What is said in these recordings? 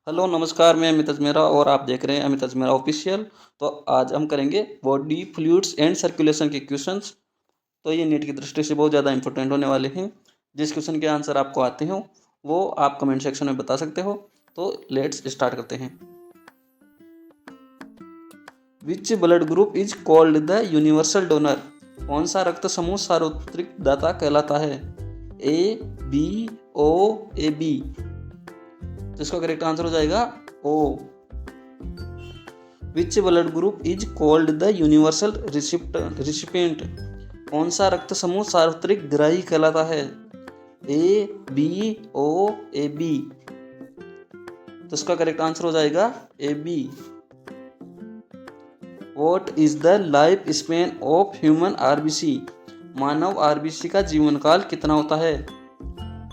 Hello नमस्कार, मैं अमित अजमेरा और आप देख रहे हैं अमित अजमेरा ऑफिशियल। तो आज हम करेंगे बॉडी फ्लूइड्स एंड सर्कुलेशन के क्वेश्चंस। तो ये नीट की दृष्टि से बहुत ज़्यादा इंपॉर्टेंट होने वाले हैं। जिस क्वेश्चन के आंसर आपको आते हो वो आप कमेंट सेक्शन में बता सकते हो। तो लेट्स स्टार्ट करते हैं। Which blood group is called the universal donor? कौन सा रक्त समूह सार्वत्रिक दाता कहलाता है? A, B, O, A, B. तो इसका करेक्ट आंसर हो जाएगा O. Which blood group is called the universal recipient? कौन सा रक्त समूह सार्वत्रिक ग्राही कहलाता है? A, B, O, A, B. तो इसका करेक्ट आंसर हो जाएगा A, B. What is the life span of human RBC? Manav RBC का जीवन काल कितना होता है?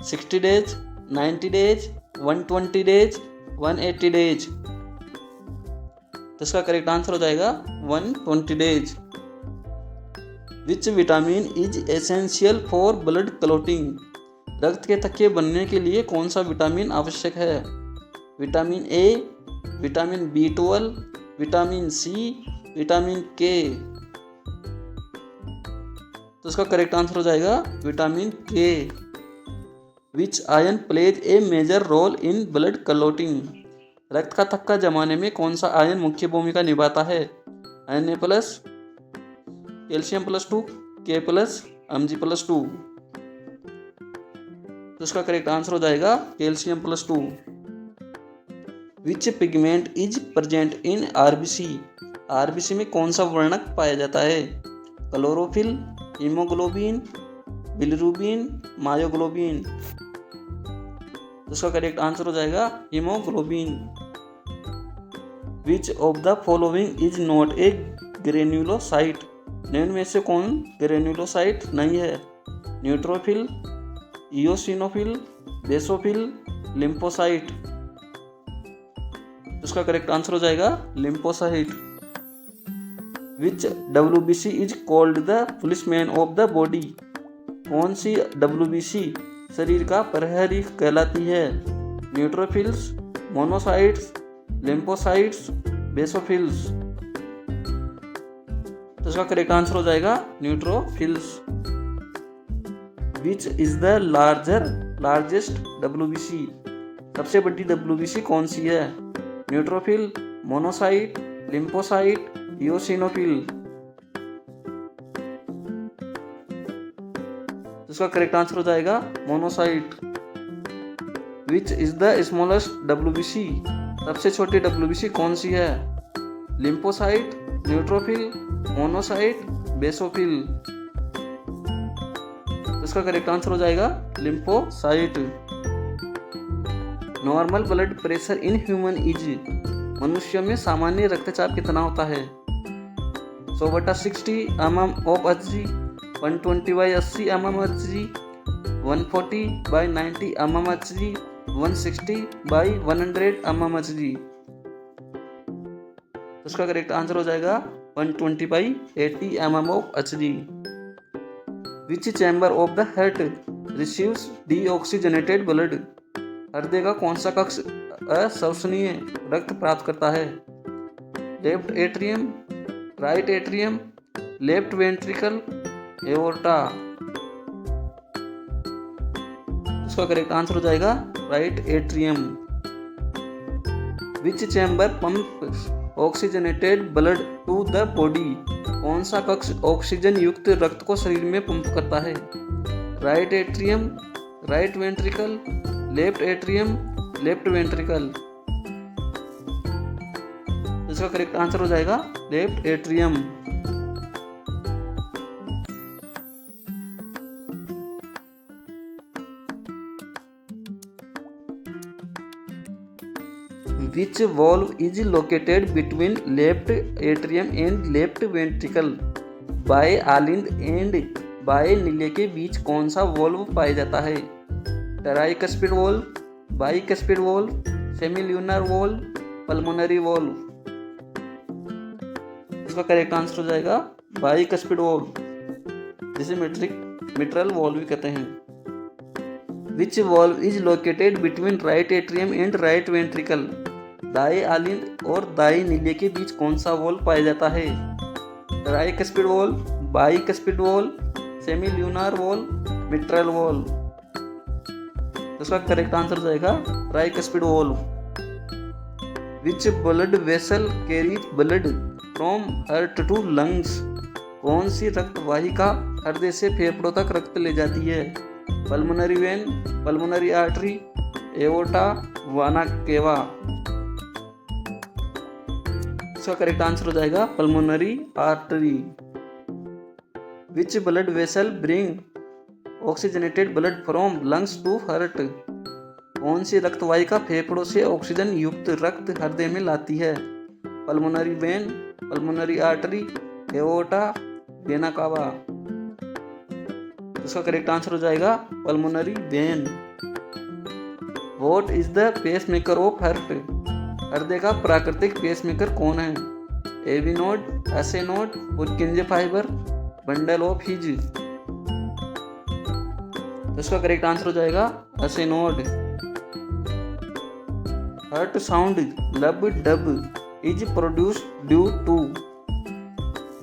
60 डेज, 90 डेज, 120 डेज, 180 डेज। तो इसका करेक्ट आंसर हो जाएगा 120 days. Which vitamin is essential for blood clotting? रक्त के थक्के बनने के लिए कौन सा विटामिन आवश्यक है? Vitamin A, vitamin B12, vitamin C, vitamin K. तो इसका करेक्ट आंसर हो जाएगा vitamin K. Which ion plays a major role in blood clotting? रक्त का थक्का जमाने में कौन सा आयन मुख्य भूमिका निभाता है? Na+, कैल्शियम+2, K+, Mg+2। तो इसका करेक्ट आंसर हो जाएगा calcium. Which pigment is present in RBC? RBC में कौन सा वर्णक पाया जाता है? Chlorophyll, haemoglobin, bilirubin, myoglobin. तो इसका करेक्ट आंसर हो जाएगा haemoglobin. Which of the following is not a granulocyte? निम्न में से कौन ग्रेन्युलोसाइट नहीं है? Neutrophil, eosinophil, basophil, lymphocyte. उसका करेक्ट आंसर हो जाएगा lymphocyte. Which WBC is called the policeman of the body? कौन सी WBC शरीर का प्रहरी कहलाती है? Neutrophils, monocytes, lymphocytes, basophils. तो इसका करेक्ट आंसर हो जाएगा neutrophils. Which is the largest WBC? सबसे बड़ी WBC कौन सी है? Neutrophil, monocyte, lymphocyte, eosinophil. तो इसका करेक्ट आंसर हो जाएगा monocyte. Which is the smallest WBC? सबसे छोटी WBC कौन सी है? Lymphocyte, neutrophil, monocyte, basophil. तो इसका करेक्ट आंसर हो जाएगा lymphocyte. Normal blood pressure in human is? मनुष्य में सामान्य रक्तचाप कितना होता है? 100/60 mm/Hg, 120/80 mm/Hg, 140/90 mm/Hg, 160/100 mm/Hg। उसका करेक्ट आंसर हो जाएगा 120/80 mm/Hg। Which chamber of the heart receives deoxygenated blood? हृदय का कौन सा कक्ष अश्वसनीय रक्त प्राप्त करता है? Left atrium, right atrium, left ventricle, aorta. इसका करेक्ट आंसर हो जाएगा right atrium. Which chamber pump oxygenated blood to the body? कौन सा कक्ष ऑक्सीजन युक्त रक्त को शरीर में पंप करता है? Right atrium, right ventricle, left atrium, left ventricle. इसका करेक्ट आंसर हो जाएगा left atrium. Which valve is located between left atrium and left ventricle? बाएं आलिंद एंड बाएं नीले के बीच कौन सा वॉल्व पाया जाता है? Tricuspid valve, bicuspid valve, semilunar valve, pulmonary valve. इसका करेक्ट आंसर हो जाएगा बाइकस्पिड वॉल्व, जिसे मिट्रल वॉल्व भी कहते हैं। Which valve is located between right atrium and right ventricle. दाएं आलिंद और दाएं नीले के बीच कौन सा वॉल्व पाया जाता है? Tricuspid valve, bicuspid valve, semi lunar valve, mitral valve. इसका करेक्ट आंसर जाएगा tricuspid valve. Which blood vessel carries blood from heart to lungs. कौन सी रक्त वाहिका हृदय से फेफड़ों तक रक्त ले जाती है? Pulmonary vein, pulmonary artery, aorta, vena cava. इसका करेक्ट आंसर हो जाएगा pulmonary artery. Which blood vessel bring oxygenated blood from lungs to heart. कौन सी रक्त वाहिका फेफड़ों से ऑक्सीजन युक्त रक्त हृदय में लाती है? Pulmonary vein, pulmonary artery, aorta, vena cava. इसका करेक्ट आंसर हो जाएगा pulmonary vein. What is the pacemaker of heart. हृदय का प्राकृतिक पेसमेकर कौन है? AV node, SA node, Purkinje fibre, bundle of His. इसका करेक्ट आंसर हो जाएगा SA node. Heart sound lub dub is produced due to.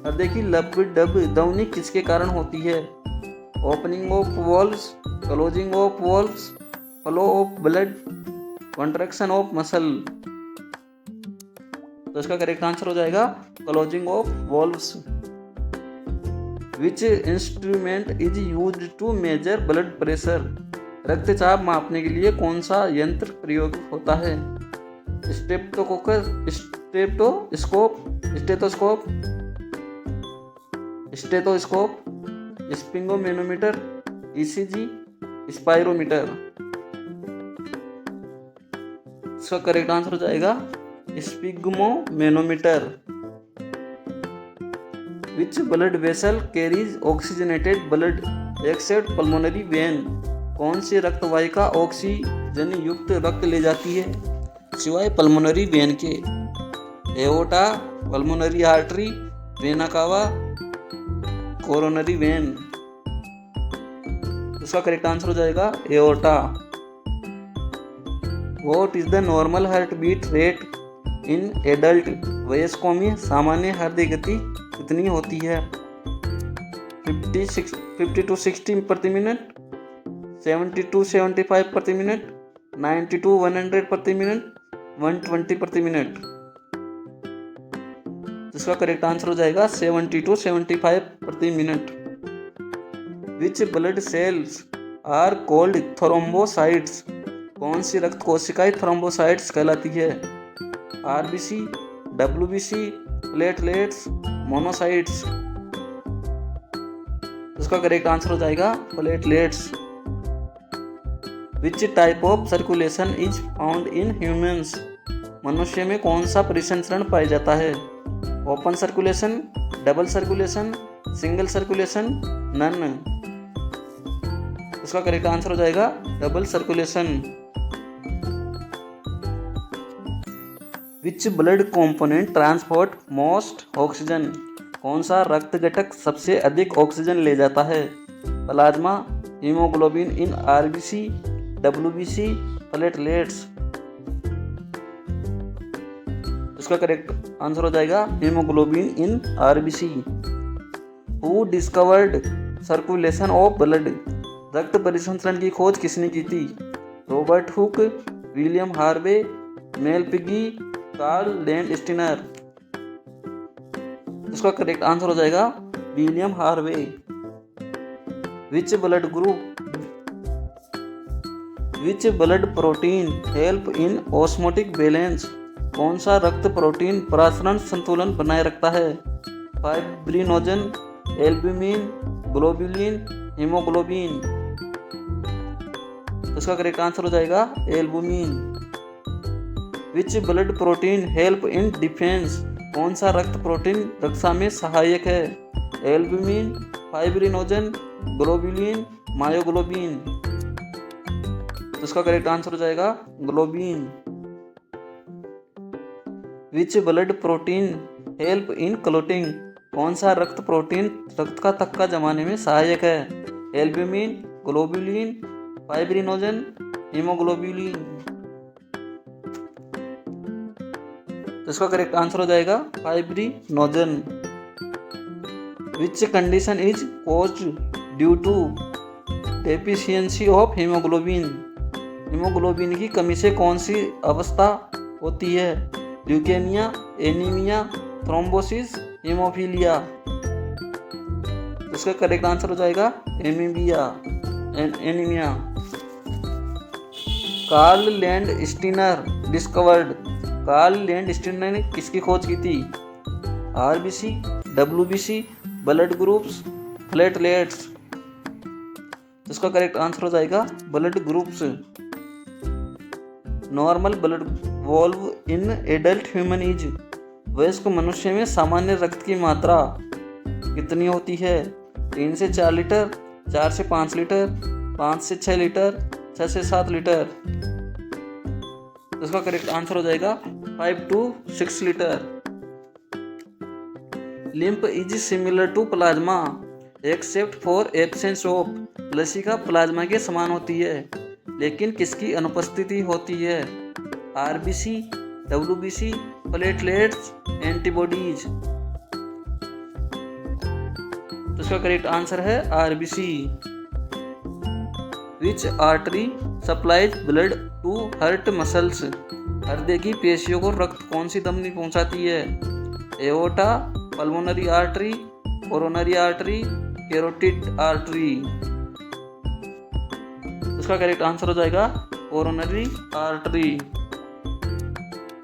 हृदय की लब डब ध्वनि किसके कारण होती है? Opening of valves, closing of valves, flow of blood, contraction of muscle. तो इसका करेक्ट आंसर हो जाएगा closing of valves. Which instrument is used to measure blood pressure. रक्तचाप मापने के लिए कौन सा यंत्र प्रयोग होता है? Streptococcus, stethoscope, stethoscope, sphygmomanometer, ECG, spirometer. इसका करेक्ट आंसर हो जाएगा sphygmomanometer. Which blood vessel carries oxygenated blood except pulmonary vein. कौन सी रक्त वाहिका ऑक्सीजन युक्त रक्त ले जाती है सिवाय पल्मोनरी वेन के? Aorta, pulmonary artery, vena cava, coronary vein. इसका करेक्ट आंसर हो जाएगा aorta. What is the normal heart beat rate in adult. वयस्कों में सामान्य हृदय गति कितनी होती है? 50 to 60 प्रति मिनट, 70 to 75 प्रति मिनट, 90 to 100 प्रति मिनट, 120 प्रति मिनट। इसका करेक्ट आंसर हो जाएगा 70 to 75 प्रति minute. Which blood cells are called thrombocytes. कौन सी रक्त कोशिकाएं थ्रोम्बोसाइट्स कहलाती है? RBC, WBC, platelets, monocytes. इसका करेक्ट आंसर हो जाएगा platelets. Which type of circulation is found in humans. मनुष्य में कौन सा परिसंचरण पाया जाता है? Open circulation, double circulation, single circulation, none. इसका करेक्ट आंसर हो जाएगा double circulation. Which blood component transport most oxygen. कौन सा रक्त घटक सबसे अधिक ऑक्सीजन ले जाता है? Plasma, haemoglobin in RBC, WBC, platelets. इसका करेक्ट आंसर हो जाएगा haemoglobin in RBC. Who discovered circulation of blood. रक्त परिसंचरण की खोज किसने की थी? Robert Hooke, William Harvey, Malpighi, Karl Landsteiner. इसका करेक्ट आंसर हो जाएगा William Harvey. Which blood group, which blood protein help in osmotic balance. कौन सा रक्त प्रोटीन प्रसरण संतुलन बनाए रखता है? Fibrinogen, albumin, globulin, haemoglobin. इसका करेक्ट आंसर हो जाएगा albumin. Which blood protein help in defence. कौन सा रक्त प्रोटीन रक्षा में सहायक है? Albumin, fibrinogen, globulin, myoglobin. इसका करेक्ट आंसर हो जाएगा ग्लोबिन। विच ब्लड प्रोटीन हेल्प इन क्लोटिंग। कौन सा रक्त प्रोटीन रक्त का थक्का जमाने में सहायक है? Albumin, globulin, fibrinogen, haemoglobin. तो इसका करेक्ट आंसर हो जाएगा fibrinogen. Which condition is caused due to deficiency of haemoglobin. Haemoglobin की कमी से कौन सी अवस्था होती है? Leukaemia, anaemia, thrombosis, haemophilia. इसका करेक्ट आंसर हो जाएगा anaemia. Karl Landsteiner discovered. Karl Landsteiner ने किसकी खोज की थी? RBC, WBC, blood groups, platelets. इसका करेक्ट आंसर हो जाएगा blood groups. Normal blood volume in adult human is. वयस्क मनुष्य में सामान्य रक्त की मात्रा कितनी होती है? 3 से 4 लीटर, 4 से 5 लीटर, 5 से 6 लीटर, 6 से 7 लीटर। इसका करेक्ट आंसर हो जाएगा 5 to 6 litre. Lymph is similar to plasma except for absence of. लसिका प्लाज्मा के समान होती है लेकिन किसकी अनुपस्थिति होती है? RBC, WBC, platelets, antibodies. तो इसका करेक्ट आंसर है RBC. Which artery supplies blood to heart muscles. हृदय की पेशियों को रक्त कौन सी धमनी पहुंचाती है? Aorta, pulmonary artery, coronary artery, carotid artery. इसका करेक्ट आंसर हो जाएगा coronary artery.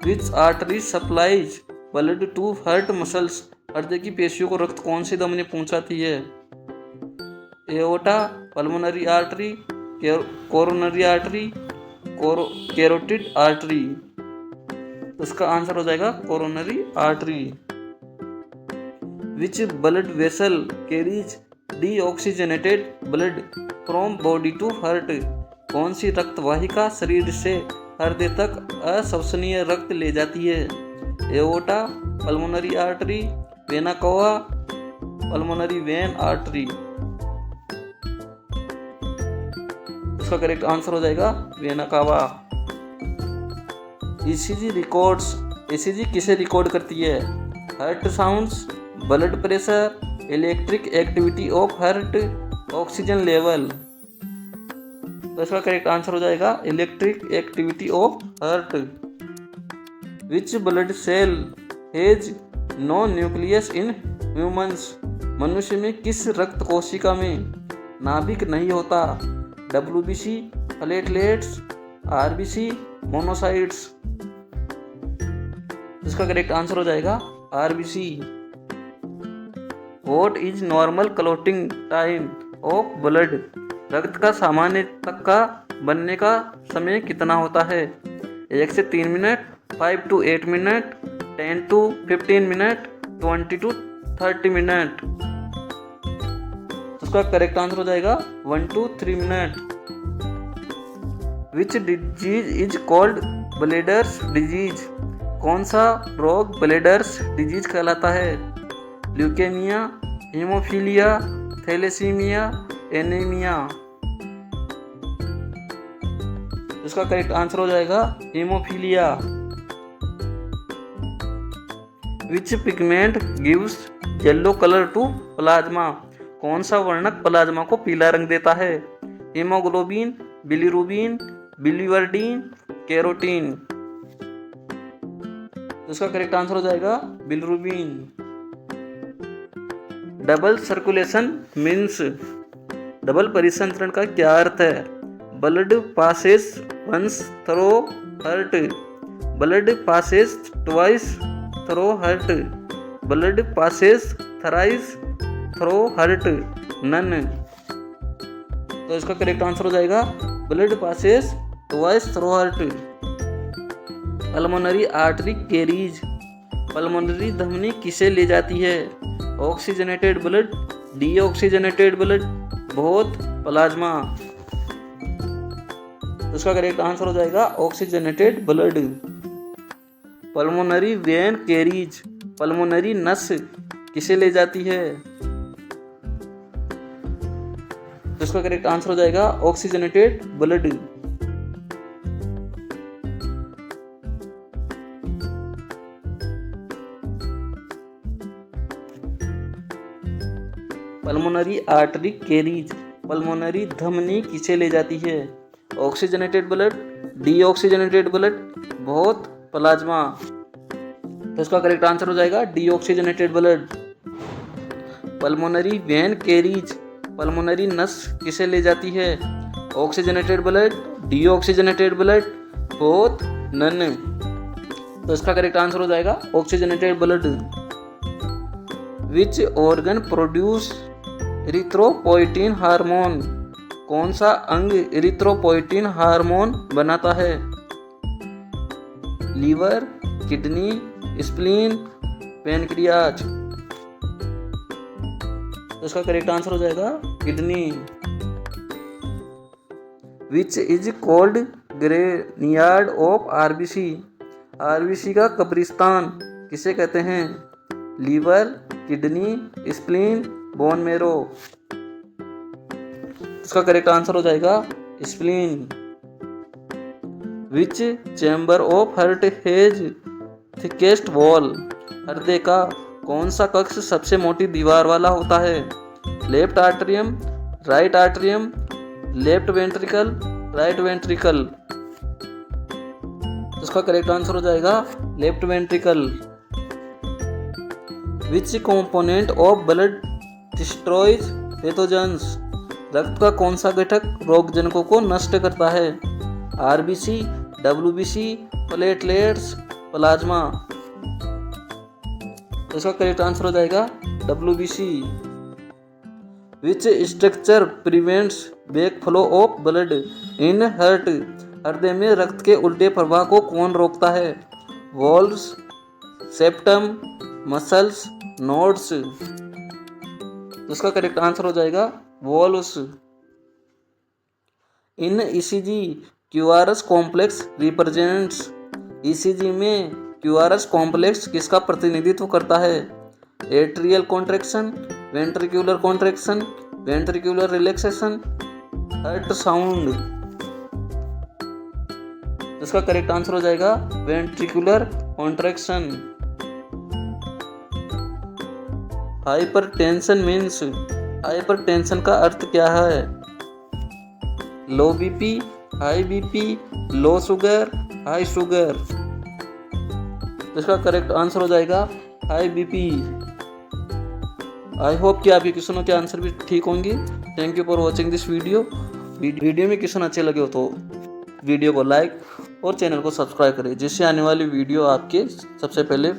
Which artery supplies blood to heart muscles. हृदय की पेशियों को रक्त कौन सी धमनी पहुंचाती है? Aorta, pulmonary artery, coronary artery, carotid artery. इसका आंसर हो जाएगा coronary artery. Which blood vessel carries deoxygenated blood from body to heart. कौन सी रक्त वाहिका शरीर से हृदय तक अश्वसनीय रक्त ले जाती है? Aorta, pulmonary artery, vena cava, pulmonary vein artery. इसका करेक्ट आंसर हो जाएगा vena cava. ECG records. ECG किसे रिकॉर्ड करती है? Heart sounds, blood pressure, electric activity of heart, oxygen level. तो इसका करेक्ट आंसर हो जाएगा electric activity of heart. Which blood cell has no nucleus in humans. मनुष्य में किस रक्त कोशिका में नाभिक नहीं होता? WBC, platelets, RBC, monocytes. इसका करेक्ट आंसर हो जाएगा RBC. What is normal clotting time of blood. रक्त का सामान्य तक का बनने का समय कितना होता है? 1 से 3 minute, 5 to 8 minute, 10 to 15 minute, 20 to 30 minute. उसका करेक्ट आंसर हो जाएगा 1 to 3 minute. Which disease is called bleeders disease. कौन सा रोग ब्लेडर्स डिजीज कहलाता है? Leukaemia, haemophilia, thalassaemia, anaemia. इसका करेक्ट आंसर हो जाएगा haemophilia. Which pigment gives yellow colour to plasma. कौन सा वर्णक प्लाज्मा को पीला रंग देता है? Haemoglobin, bilirubin, biliverdin, carotene. इसका करेक्ट आंसर हो जाएगा बिलिरुबिन। Double circulation means. डबल परिसंचरण का क्या अर्थ है? Blood passes once through heart, blood passes twice through heart, blood passes thrice through heart, none. तो इसका करेक्ट आंसर हो जाएगा blood passes twice through heart. Pulmonary artery carries. Pulmonary धमनी किसे ले जाती है? ऑक्सीजनेटेड ब्लड, डीऑक्सीजनेटेड ब्लड, बहुत प्लाज्मा। उसका करेक्ट आंसर हो जाएगा oxygenated blood. Pulmonary vein carries. Pulmonary नस किसे ले जाती है? तो इसका करेक्ट आंसर हो जाएगा oxygenated blood. Pulmonary artery carries, pulmonary धमनी किसे ले जाती है? Oxygenated blood, deoxygenated blood, both, plasma. तो इसका करेक्ट आंसर हो जाएगा deoxygenated blood. Pulmonary vein carries, pulmonary नस किसे ले जाती है? Oxygenated blood, deoxygenated blood, both, none. तो इसका करेक्ट आंसर हो जाएगा oxygenated blood. Which organ produce erythropoietin hormone, कौन सा अंग इरिथ्रोपोइटिन हार्मोन बनाता है? Liver, kidney, spleen, pancreas. तो इसका करेक्ट आंसर हो जाएगा kidney. Which is called graveyard of RBC, RBC का कब्रिस्तान किसे कहते हैं? Liver, kidney, spleen, bone marrow. इसका करेक्ट आंसर हो जाएगा spleen. Which chamber of heart has thickest wall, हृदय का कौन सा कक्ष सबसे मोटी दीवार वाला होता है? Left atrium, right atrium, left ventricle, right ventricle. इसका करेक्ट आंसर हो जाएगा left ventricle. Which component of blood destroys pathogens, रक्त का कौन सा घटक रोगजनकों को नष्ट करता है? RBC, WBC, platelets, plasma. इसका करेक्ट आंसर हो जाएगा WBC. Which structure prevents back flow of blood in heart, हृदय में रक्त के उल्टे प्रवाह को कौन रोकता है? Valves, septum, muscles, nodes. इसका करेक्ट आंसर हो जाएगा valves. In ECG QRS complex represents, ECG में क्यूआरएस कॉम्प्लेक्स किसका प्रतिनिधित्व करता है? Atrial contraction, ventricular contraction, ventricular relaxation, heart sound. इसका करेक्ट आंसर हो जाएगा ventricular contraction. Hypertension means, hypertension का अर्थ क्या है? Low BP, high BP, low sugar, high sugar. इसका करेक्ट आंसर हो जाएगा हाई बीपी। आई होप कि आपके क्वेश्चनों के आंसर भी ठीक होंगे। Thank you for watching this video. Video में क्वेश्चन अच्छे लगे हो तो वीडियो को लाइक और चैनल को सब्सक्राइब करें, जिससे आने वाली वीडियो आपके सबसे पहले